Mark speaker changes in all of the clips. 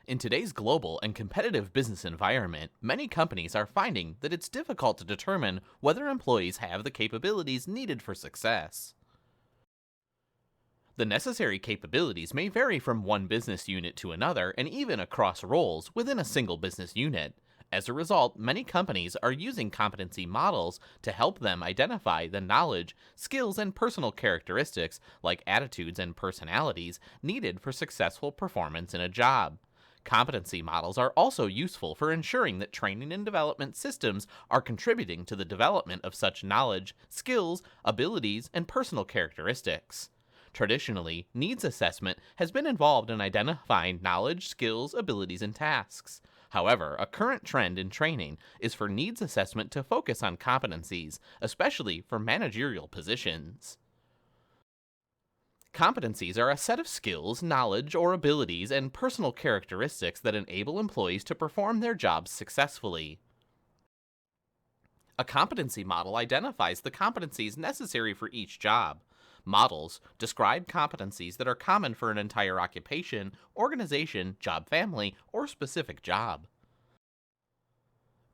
Speaker 1: In today's global and competitive business environment, many companies are finding that it's difficult to determine whether employees have the capabilities needed for success. The necessary capabilities may vary from one business unit to another and even across roles within a single business unit. As a result, many companies are using competency models to help them identify the knowledge, skills, and personal characteristics, like attitudes and personalities, needed for successful performance in a job. Competency models are also useful for ensuring that training and development systems are contributing to the development of such knowledge, skills, abilities, and personal characteristics. Traditionally, needs assessment has been involved in identifying knowledge, skills, abilities, and tasks. However, a current trend in training is for needs assessment to focus on competencies, especially for managerial positions. Competencies are a set of skills, knowledge, or abilities and personal characteristics that enable employees to perform their jobs successfully. A competency model identifies the competencies necessary for each job. Models describe competencies that are common for an entire occupation, organization, job family, or specific job.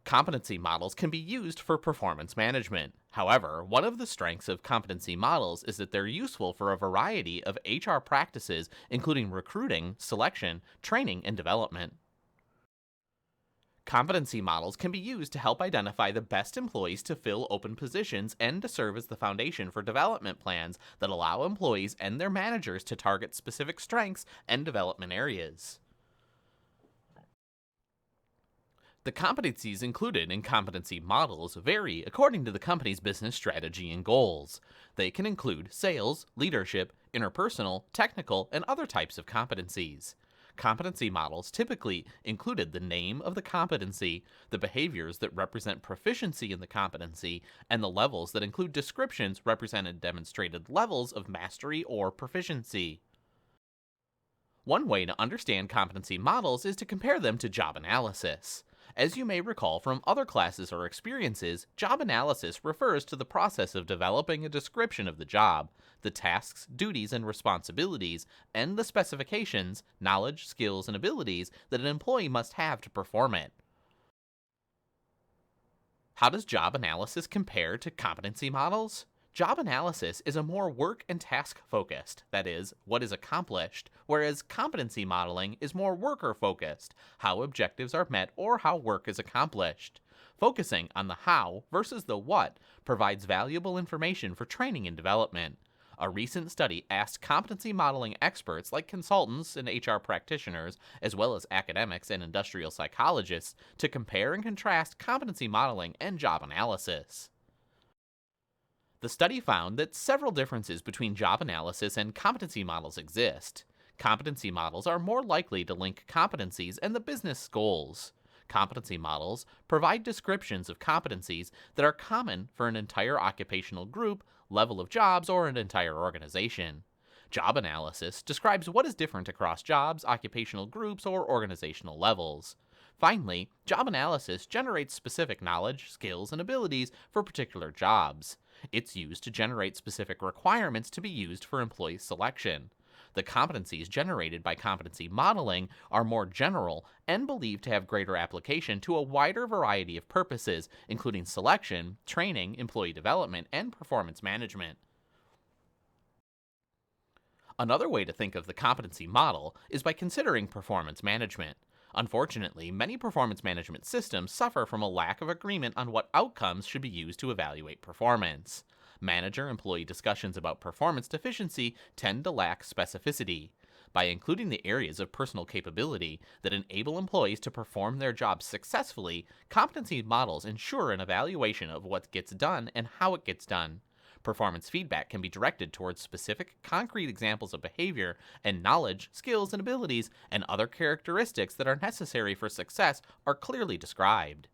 Speaker 1: Competency models can be used for performance management. However, one of the strengths of competency models is that they're useful for a variety of HR practices, including recruiting, selection, training, and development. Competency models can be used to help identify the best employees to fill open positions and to serve as the foundation for development plans that allow employees and their managers to target specific strengths and development areas. The competencies included in competency models vary according to the company's business strategy and goals. They can include sales, leadership, interpersonal, technical, and other types of competencies. Competency models typically included the name of the competency, the behaviors that represent proficiency in the competency, and the levels that include descriptions represented demonstrated levels of mastery or proficiency. One way to understand competency models is to compare them to job analysis. As you may recall from other classes or experiences, job analysis refers to the process of developing a description of the job, the tasks, duties, and responsibilities, and the specifications, knowledge, skills, and abilities that an employee must have to perform it. How does job analysis compare to competency models? Job analysis is a more work and task focused, that is, what is accomplished, whereas competency modeling is more worker focused, how objectives are met or how work is accomplished. Focusing on the how versus the what provides valuable information for training and development. A recent study asked competency modeling experts like consultants and HR practitioners, as well as academics and industrial psychologists, to compare and contrast competency modeling and job analysis. The study found that several differences between job analysis and competency models exist. Competency models are more likely to link competencies and the business goals. Competency models provide descriptions of competencies that are common for an entire occupational group, level of jobs, or an entire organization. Job analysis describes what is different across jobs, occupational groups, or organizational levels. Finally, job analysis generates specific knowledge, skills, and abilities for particular jobs. It's used to generate specific requirements to be used for employee selection. The competencies generated by competency modeling are more general and believed to have greater application to a wider variety of purposes, including selection, training, employee development, and performance management. Another way to think of the competency model is by considering performance management. Unfortunately, many performance management systems suffer from a lack of agreement on what outcomes should be used to evaluate performance. Manager-employee discussions about performance deficiency tend to lack specificity. By including the areas of personal capability that enable employees to perform their jobs successfully, competency models ensure an evaluation of what gets done and how it gets done. Performance feedback can be directed towards specific, concrete examples of behavior, and knowledge, skills, and abilities, and other characteristics that are necessary for success are clearly described.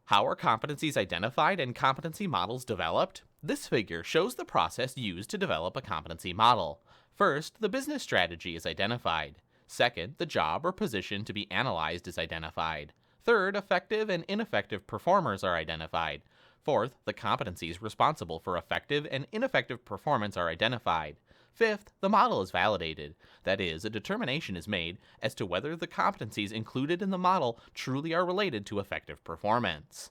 Speaker 1: How are competencies identified and competency models developed? This figure shows the process used to develop a competency model. First, the business strategy is identified. Second, the job or position to be analyzed is identified. Third, effective and ineffective performers are identified. Fourth, the competencies responsible for effective and ineffective performance are identified. Fifth, the model is validated. That is, a determination is made as to whether the competencies included in the model truly are related to effective performance.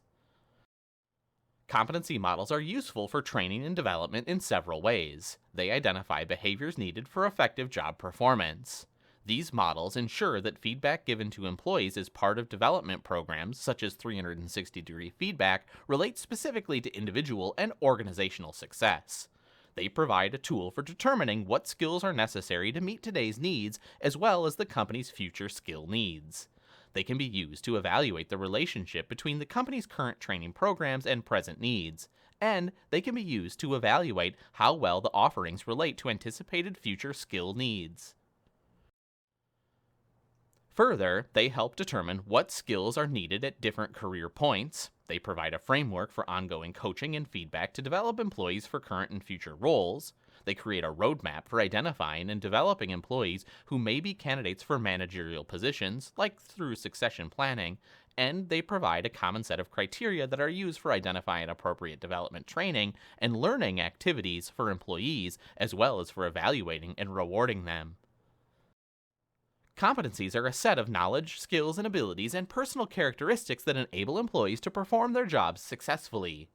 Speaker 1: Competency models are useful for training and development in several ways. They identify behaviors needed for effective job performance. These models ensure that feedback given to employees as part of development programs, such as 360-degree feedback, relates specifically to individual and organizational success. They provide a tool for determining what skills are necessary to meet today's needs as well as the company's future skill needs. They can be used to evaluate the relationship between the company's current training programs and present needs, and they can be used to evaluate how well the offerings relate to anticipated future skill needs. Further, they help determine what skills are needed at different career points. They provide a framework for ongoing coaching and feedback to develop employees for current and future roles. They create a roadmap for identifying and developing employees who may be candidates for managerial positions, like through succession planning, and they provide a common set of criteria that are used for identifying appropriate development training and learning activities for employees, as well as for evaluating and rewarding them. Competencies are a set of knowledge, skills, and abilities and personal characteristics that enable employees to perform their jobs successfully.